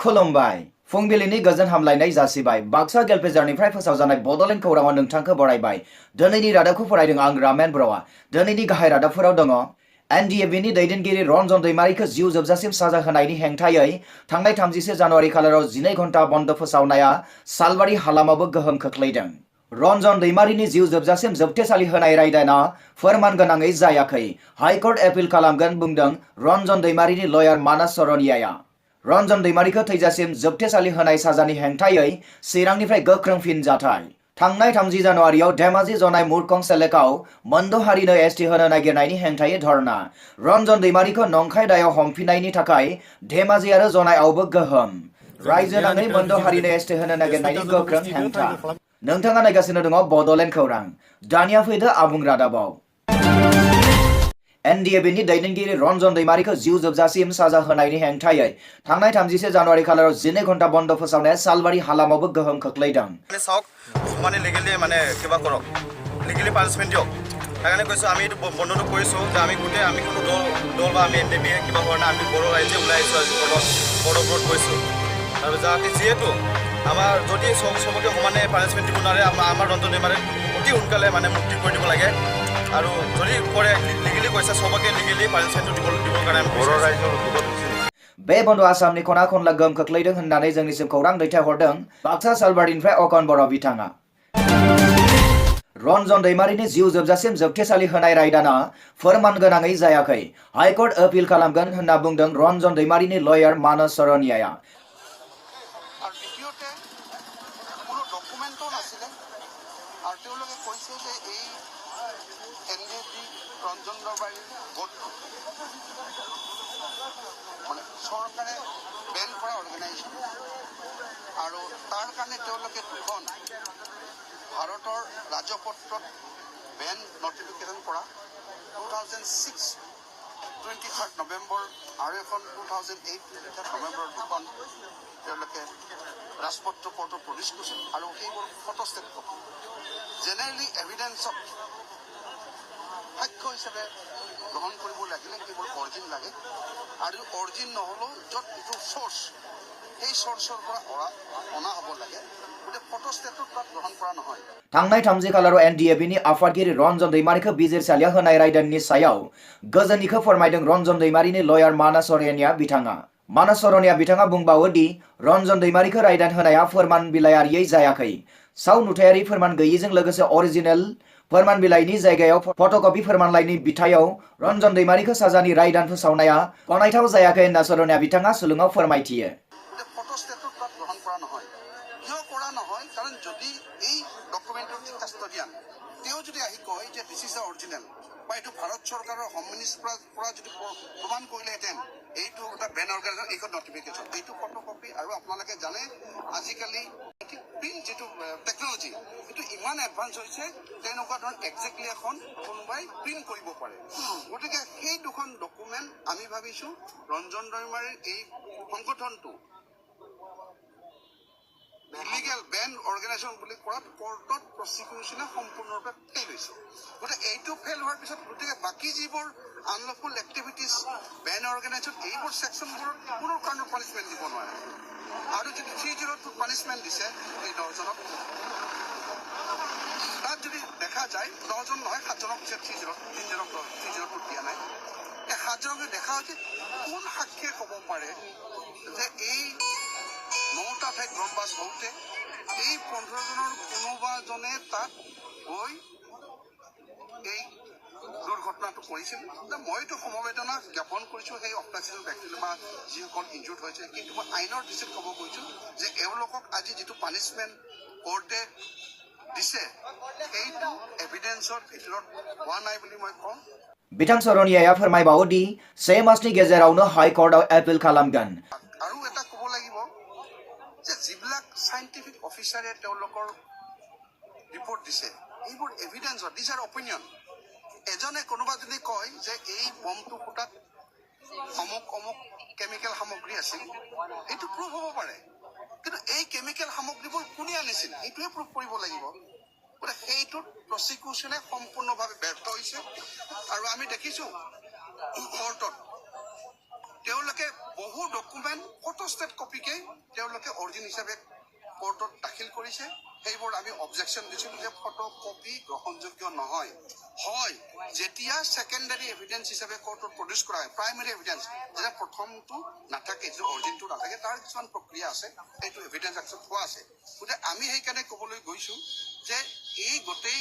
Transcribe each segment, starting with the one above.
खुलुमबाय फुंबिलिनि गोजोन हामलायनाय जासिबाय बाक्सा गेलपेजारनिफ्राय फोसावजानाय बड'लेण्ड खौराङाव नोंथांखौ बरायबाय दिनैनि रादाबखौ फरायदों आं रामेन ब्र'आ दिनैनि गाहाय रादाबफोराव दङ एनडिएफबिनि दैदेनगिरि रन्जन दैमारिखौ जिउ जोबजासिम साजा होनायनि हेंथायै थांनाय 31 जानुवारि खालाराव 12 घन्टा बन्द फोसावनाया सालबारि हालामावबो गोहोम खोख्लैदों रन्जन दैमारिनि जिउ जोबजासिम जोबथेसालि होनाय रायदायना फोरमान गोनाङै जायाखै हाइकर्ट एपिल खालामगोन बुंदों रन्जन दैमारिनि लयार मानस सरनियाया रन्जन दैमारिखौ थैजासिम जोबथेसालि होनाय साजानि हेंथायै चिरांनिफ्राय गोख्रों फिनजाथाय थांनाय 30 जानुवारियाव धेमाजि जनाय मुरखं सेलेकाव मोनद' हारिनो एसटि होनो नागिरनायनि हेंथायै धरना रन्जन दैमारिखौ नंखाय दायाव हमफिननायनि थाखाय धेमाजि आरो जनायावबो गोहोम रायजो नाङै मोनद' हारिनो एसटि होनो नागिरनायनि गोख्रों हेंथा नोंथाङा नायगासिनो दङ बड'लेण्ड खौरां दानिया फैदो आबुं रादाबाव एनडिएफबिनि दैदेनगिरि रन्जन दैमारिखौ जिउ जोबजासिम साजा होनायनि हेंथायै थांनाय 31 जानुवारि खालाराव 12 घन्टा बन्द फोसावनाया सालबारि हालामावबो गोहोम खोख्लैदों মানে লিগেলি মানে কিবা কৰক লিগেলি পানিশমেন্ট দিয়ক সেইকাৰণে কৈছোঁ আমি এইটো বন্ধটো কৰিছোঁ যে আমি গোটেই আমি কোনো দল বা আমি এনডিএফবি কিবা কাৰণে আমি বড়ো ৰাইজে ওলাই আহিছোঁ আজি বড়োবোৰত কৈছোঁ আৰু যাতে যিহেতু আমাৰ যদি চবকে সমানে পানিশমেন্ট দিব নোৱাৰে আমাৰ ৰঞ্জন दैमारिক অতি সোনকালে মানে মুক্তি কৰি দিব লাগে আৰু যদি কৰে লিগেলি কৈছে সবকে লিগেলি পানিশমেন্ট দিবৰ কাৰণে বড়ো ৰাইজৰ बे बन्द आसामनि खना खनला गोहोम खोख्लैदों होननानै जोंनिसिम खौरां दैथायहरदों बाक्सा सालबारिनिफ्राय अकन बर' बिथाङा रन्जन दैमारिनि जिउ जोबजासिम जोबथेसालि होनाय रायदाना फोरमान गोनाङै जायाखै हाइकर्ट एपिल खालामगोन होनना बुंदों रन्जन दैमारिनि लयार मानस सरनियाया চৰকাৰে বেন কৰা অৰ্গেনাইজেশ্যন আৰু তাৰ কাৰণে তেওঁলোকে দুখন ভাৰতৰ ৰাজপত্ৰত বেন নটিফিকেশ্যন কৰা 2006 23 নৱেম্বৰ আৰু এখন 2008 23 নৱেম্বৰ দুখন তেওঁলোকে ৰাজপত্ৰ কোৰ্টত প্ৰডিউচ কৰিছিল আৰু সেইবোৰ ফটোষ্টেট কপি জেনেৰেলি এভিডেন্সত সাক্ষ্য হিচাপে গ্ৰহণ কৰিব লাগিলে কেৱল অৰিজিন লাগে আৰু অৰিজিন নহ'লেও য'ত যিটো চ'ৰ্চ সেই চ'ৰ্চৰ পৰা অনা হ'ব লাগে গতিকে ফটোষ্টেটত তাত গ্ৰহণ কৰা নহয় थांनाय 30 खालाराव एनडिएफबिनि आफादगिरि रन्जन दैमारिखौ बिजिरसालिया होनाय रायदाननि सायाव गोजोननिखौ फोरमायदों रन्जन दैमारिनि लयार मानस सरनिया बिथाङा मानस सरनिया बिथाङा बुंबावो दि रन्जन दैमारिखौ रायदान होनाया फोरमान बिलायारियै जायाखै साव नुथायारि फोरमान गैयैजों लोगोसे अरिजिनेल फोरमान बिलाइनि जायगायाव फट'कपि फोरमानलाइनि बिथायाव रन्जन दैमारिखौ साजानि रायदान फोसावनाया गनायथाव जायाखै होनना सरनिया बिथाङा सुलुङाव फोरमायथियो ফটোষ্টেটত তাত গ্ৰহণ কৰা নহয় কিয় কৰা নহয় কাৰণ যদি এই ডকুমেণ্টৰ যি কাষ্টডিয়ান তেওঁ যদি আহি কয় যে দিছ ইজ অৰিজিনেল বা এইটো ভাৰত চৰকাৰৰ হোম মিনিষ্টাৰৰ পৰা যদি প্ৰমাণ কৰিলেহেঁতেন এইটো এটা বেন অৰ্গেনাইজেশ্যন এইখন নটিফিকেশ্যন এইটো ফটোকপি আৰু আপোনালোকে জানে আজিকালি প্ৰিণ্ট যিটো টেকনলজি এইটো ইমান এডভান্স হৈছে তেনেকুৱা ধৰণৰ একজেক্টলি এখন কোনোবাই প্ৰিণ্ট কৰিব পাৰে গতিকে সেই দুখন ডকুমেণ্ট আমি ভাবিছোঁ ৰঞ্জন দৈমাৰীৰ এই সংগঠনটো ইলিগেল বেন অৰ্গেনাইজেশ্যন বুলি কোৱাত কোৰ্টত প্ৰচিকিউশ্যনে সম্পূৰ্ণৰূপে ফেইল হৈছে গতিকে এইটো ফেইল হোৱাৰ পিছত গতিকে বাকী যিবোৰ আনলফুল এক্টিভিটিজ বেন অৰ্গেনাইজেশ্যন এইবোৰ ছেকশ্যনবোৰত কোনো কাৰণত পানিছমেণ্ট দিব নোৱাৰে আৰু যদি 302 পানিছমেণ্ট দিছে এই 10জনক তাত যদি দেখা যায় 10জন নহয় 7জনক দিছে 3জনক দিয়া নাই এই 7জনক দেখা হৈছে কোন সাক্ষীয়ে ক'ব পাৰে যে এই 9টা ঠাইত বমবাজ হওঁতে এই 15জনৰ কোনোবাজনে তাত গৈ এই দুৰ্ঘটনাটো কৰিছিল মইতো সমবেদনা জ্ঞাপন কৰিছোঁ সেই অপ্ৰাচিত ব্যক্তিলৈ বা যিসকল ইনজুৰ্ড হৈছে কিন্তু মই আইনৰ দৃষ্টিত ক'ব গৈছোঁ যে এওঁলোকক আজি যিটো পানিছমেণ্ট কোৰ্টে দিছে সেইটো এভিডেন্সৰ ভিতৰত হোৱা নাই বুলি মই কওঁ बिथां सरनियाया फोरमायबावो दि 1 मासनि गेजेरावनो हाइकर्टआव एपिल खालामगोन আৰু এটা ক'ব লাগিব যে যিবিলাক সাইণ্টিফিক অফিচাৰে তেওঁলোকৰ ৰিপৰ্ট দিছে এইবোৰ এভিডেন্সৰ দিছ আৰ অপিনিয়ন এজনে কোনোবা যদি কয় যে এই বমটো ফুটাত অমুক কেমিকেল সামগ্ৰী আছিল এইটো প্ৰুভ হ'ব পাৰে কিন্তু এই কেমিকেল সামগ্ৰীবোৰ কোনে আনিছিল এইটোৱে প্ৰুভ কৰিব লাগিব গতিকে সেইটোত প্ৰচিকিউশ্যনে সম্পূৰ্ণভাৱে ব্যৰ্থ হৈছে আৰু আমি দেখিছোঁ কোৰ্টত তেওঁলোকে বহু ডকুমেণ্ট ফটোষ্টেট কপিকে তেওঁলোকে অৰিজিন হিচাপে কোৰ্টত দাখিল কৰিছে সেইবোৰ আমি অবজেকশ্যন দিছিলোঁ যে ফটো কপি গ্ৰহণযোগ্য নহয় হয় যেতিয়া ছেকেণ্ডাৰী এভিডেন্স হিচাপে কোৰ্টত প্ৰডিউচ কৰা হয় প্ৰাইমেৰী এভিডেন্স যেতিয়া প্ৰথমটো নাথাকে যিটো অৰিজিনটো নাথাকে তাৰ কিছুমান প্ৰক্ৰিয়া আছে সেইটো এভিডেন্স একচেপ্ট হোৱা আছে গতিকে আমি সেইকাৰণে ক'বলৈ গৈছোঁ যে এই গোটেই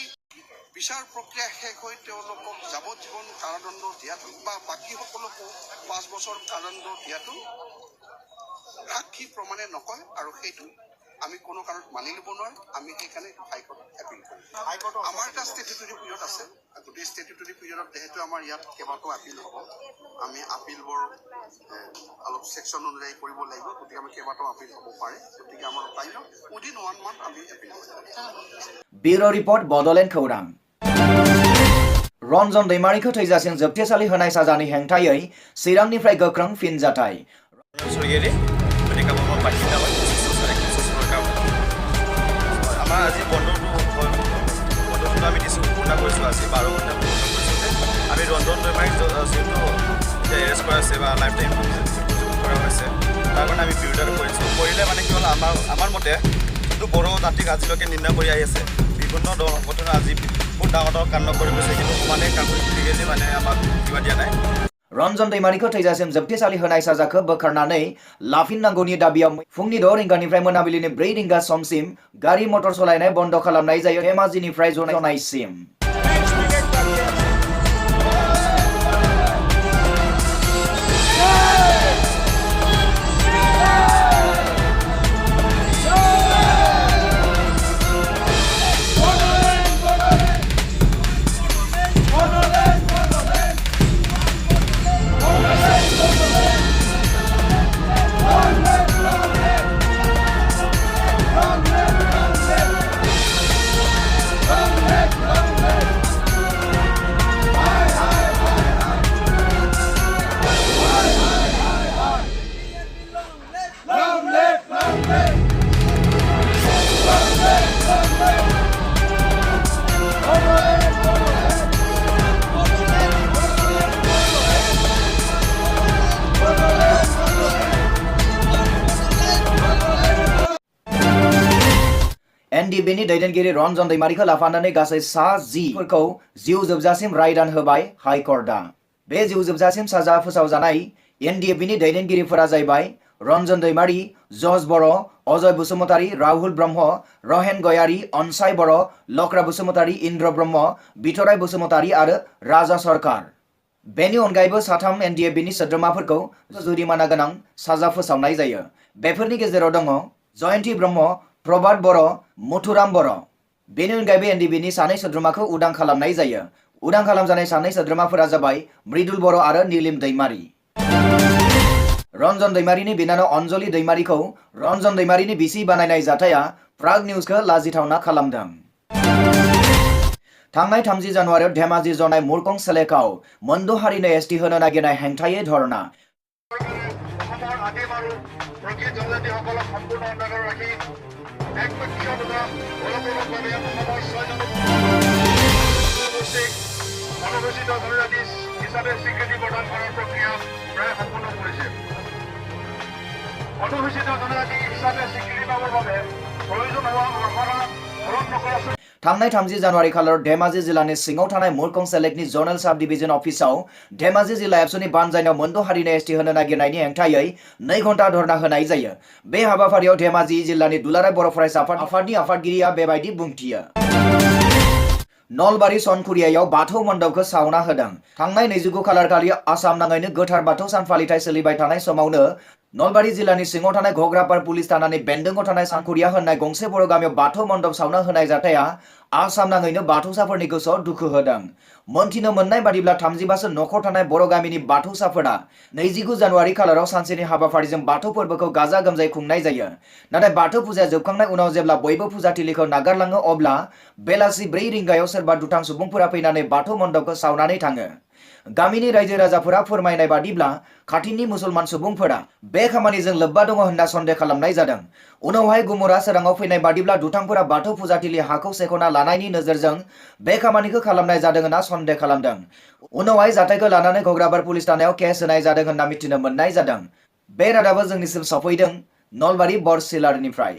বিচাৰ প্ৰক্ৰিয়া শেষ হৈ তেওঁলোকক যাৱজ্জীৱন কাৰাদণ্ড দিয়াটো বা বাকী সকলোকো 5 বছৰ কাৰাদণ্ড দিয়াটো সাক্ষী প্ৰমাণে নকয় আৰু সেইটো আমি কোনো কাৰণত মানি ল'ব নোৱাৰোঁ আমি সেইকাৰণে হাইকোৰ্টত এপিল কৰিম আমাৰ এটা ষ্টেটুটৰী পিৰিয়ড আছে গোটেই ষ্টেটুটৰী পিৰিয়ডত যিহেতু আমাৰ ইয়াত কেইবাটাও আপিল হ'ব আমি আপিলবোৰ অলপ ছেকশ্যন অনুযায়ী কৰিব লাগিব গতিকে আমি কেইবাটাও আপিল হ'ব পাৰে গতিকে আমাৰ উপায় ন উইদিন 1 মান্থ আমি এপিল কৰিম Bureau Report Bodoland Khourang Ranjan दैमारिखौ थैजासिम जोबथेसालि होनाय साजानि हेंथायै चिरांनिफ्राय गोख्रों फिनजाथाय আমাৰ আজি বন্ধটো আমি দিছোঁ ঘোষণা কৰিছোঁ আজি 12 ঘণ্টা আমি ৰঞ্জন দৈমাৰীক যিহেতু এৰেষ্ট কৰা আছে বা লাইফ টাইম কৰা হৈছে তাৰ কাৰণে আমি বিৰোধিতা কৰিছোঁ কৰিলে মানে কি হ'ল আমাৰ মতে কিন্তু বড়ো জাতিক আজিলৈকে নিন্দা কৰি আহি আছে বিভিন্ন দল সংগঠনে আজি বহুত ডাঙৰ কাণ্ড কৰি গৈছে কিন্তু সমানে কাম কৰি লিগেলি মানে আমাক কিবা দিয়া নাই रन्जन दैमारिखौ थैजासिम जोबथेसालि होनाय साजाखौ बोखारनानै लाफिननांगौनि दाबियाव फुंनि 6 रिंगानिफ्राय मोनाबिलिनि 4 रिंगा समसिम गारि मटर सालायनाय बन्द खालामनाय जायो धेमाजिनिफ्राय जनायसिम NDBनि दैदेनगिरि रन्जन दैमारिखौ लाफानानै गासै 10 फोरखौ जिउ जोबजासिम रायदान होबाय हाइकर्टआ बे जिउ जोबजासिम साजा फोसावजानाय NDBनि दैदेनगिरिफोरा जाहैबाय रन्जन दैमारि जर्ज बर' अजय बसुमतारी राहुल ब्रह्म रहेन गयारी अनसाय बर' लक्रा बसुमतारी इन्द्र ब्रह्म बिथराय बसुमतारी आरो राजा सरकार बेनि अनगायैबो 3 NDBनि सोद्रोमाफोरखौ जुरिमाना गोनां साजा फोसावनाय जायो बेफोरनि गेजेराव दङ जयन्ती ब्रह्म प्रभात बर' मथुराम बर' बेनि अनगायैबो NDBनि 2 सोद्रोमाखौ उदां खालामनाय जायो उदां खालामजानाय 2 सोद्रोमाफोरा जाबाय मृदुल बर' आरो नीलिम दैमारि रन्जन दैमारिनि बिनानाव अन्जलि दैमारिखौ रन्जन दैमारिनि बिसि बानायनाय जाथाया प्राग निउजखौ लाजिथावना खालामदों थांनाय 30 जानुवारियाव धेमाजि जनाय मुरकं सेलेकाव मोनद' हारिनो एसटि होनो नागिरनाय हेंथायै धरना थांनाय 30 जानुवारि खालार धेमाजि जिल्लानि सिङाव थानाय मुरकं सेलेक्टनि जनरेल साब डिभिजन अफिसाव धेमाजि जिल्ला एबसुनि बानजायनायाव मोनद' हारिनो एसटि होनो नागिरनायनि हेंथायै 2 घन्टा धरना होनाय जायो बे हाबाफारियाव धेमाजि जिल्लानि दुलाराय बर' फरायसा आफादनि आफादगिरिया बेबायदि बुंथियो नलबारि सनखुरियायाव बाथौ मण्डपखौ सावना होदों थांनाय 29 खालारखालि आसाम नाङैनो गोथार बाथौ सान फालिथाय सोलिबाय थानाय समावनो नलबारि जिल्लानि सिङाव थानाय घग्रापार पुलिस थानानि बेन्दोंआव थानाय सानखुरिया होननाय गंसे बर' गामियाव बाथौ मण्डप सावना होनाय जाथाया आसाम नाङैनो बाथौसाफोरनि गोसोआव दुखु होदों मोनथिनो मोननाय बादिब्ला 35 नखर थानाय बर' गामिनि बाथौसाफोरा 29 जानुवारि खालाराव सानसेनि हाबाफारिजों बाथौ फोरबोखौ गाजा गोमजायै खुंनाय जायो नाथाय बाथौ फुजाया जोबखांनाय उनाव जेब्ला बयबो फुजाथिलिखौ नागारलाङो अब्ला बेलासि 4 रिंगायाव सोरबा दुथां सुबुंफोरा फैनानै बाथौ मण्डपखौ सावनानै थाङो गामिनि रायजो राजाफोरा फोरमायनाय बादिब्ला खाथिनि मुसलमान सुबुंफोरा बे खामानिजों लोब्बा दङ होनना सन्देह खालामनाय जादों उनावहाय गुमुरा सोराङाव फैनाय बादिब्ला दुथांफोरा बाथौ फुजाथिलि हाखौ सेख'ना लानायनि नोजोरजों बे खामानिखौ खालामनाय जादों होनना सन्देह खालामदों उनावहाय जाथायखौ लानानै घग्रापार पुलिस थानायाव केस होनाय जादों होनना मिथिनो मोननाय जादों बे रादाबा जोंनिसिम सफैदों नलबारि बरसिलारनिफ्राय।